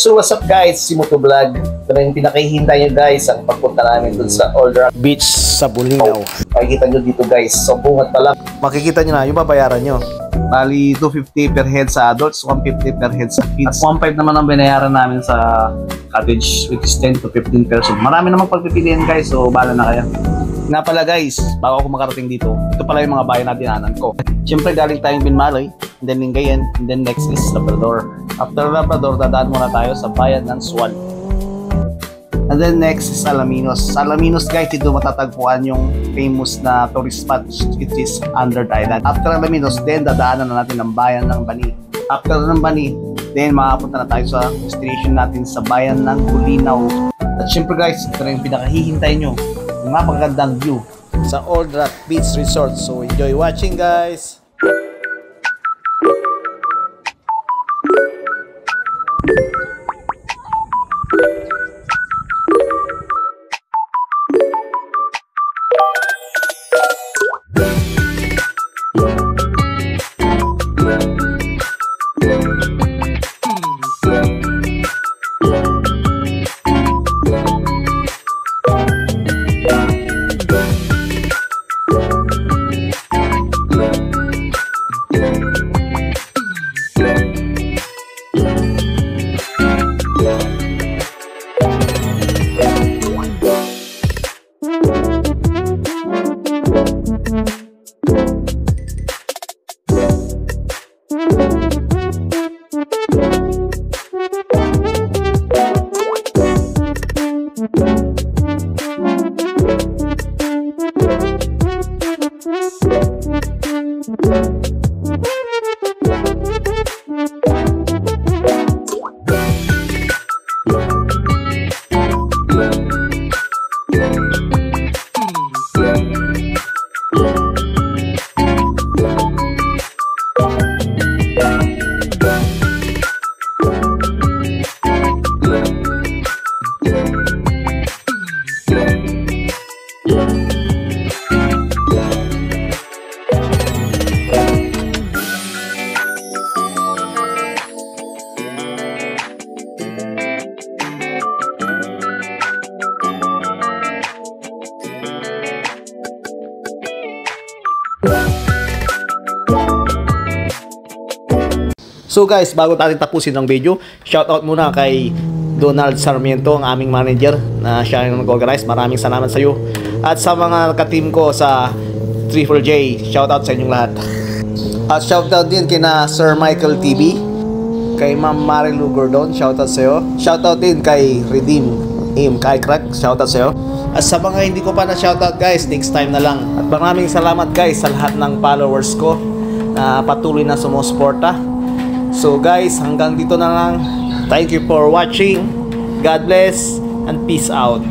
So what's up guys, si Motovlog. Ito na yung pinakihintay nyo guys, ang pagpunta namin dun sa Old Rock Beach sa Bolinao. Makikita nyo dito guys, so bungat pa lang. Makikita nyo na yung babayaran nyo. Bali 250 per head sa adults, 150 per head sa kids. At 1.5 naman ang binayaran namin sa cottage, which is 10 to 15 person. Marami namang pagpipilian guys, so bahala na kayo. Nga pala guys, bago ako makarating dito, ito pala yung mga bayan na dinanan ko. Siyempre galing tayong Binmaloy, and then Lingayen, and then next is Labrador. After Labrador, dadaan muna tayo sa bayan ng Sual. And then next is Alaminos. Sa Alaminos guys, dito matatagpuan yung famous na tourist spot which is Under the Island. After Alaminos, then dadaanan na natin ang bayan ng Bani. After ng Bani, then makapunta na tayo sa destination natin sa bayan ng Bolinao. At syempre guys, ito na yung pinakahihintay nyo. Yung napakagandang view sa Old Rock Beach Resort. So enjoy watching guys! So guys, bago natin tapusin ang video, shoutout muna kay Donald Sarmiento, ang aming manager na siya yung nag-organize. Maraming salamat sa iyo. At sa mga ka-team ko sa Triple J, shoutout sa inyong lahat. At shoutout din kina Sir Michael TV, kay Ma'am Marilu Gordon, shoutout sa iyo. Shoutout din kay Redeem Aim Kai Crack, shoutout sa iyo. At sa mga hindi ko pa na shoutout guys, next time na lang. At maraming salamat guys sa lahat ng followers ko na patuloy na sumusuporta. So guys, hanggang dito na lang. Thank you for watching. God bless and peace out.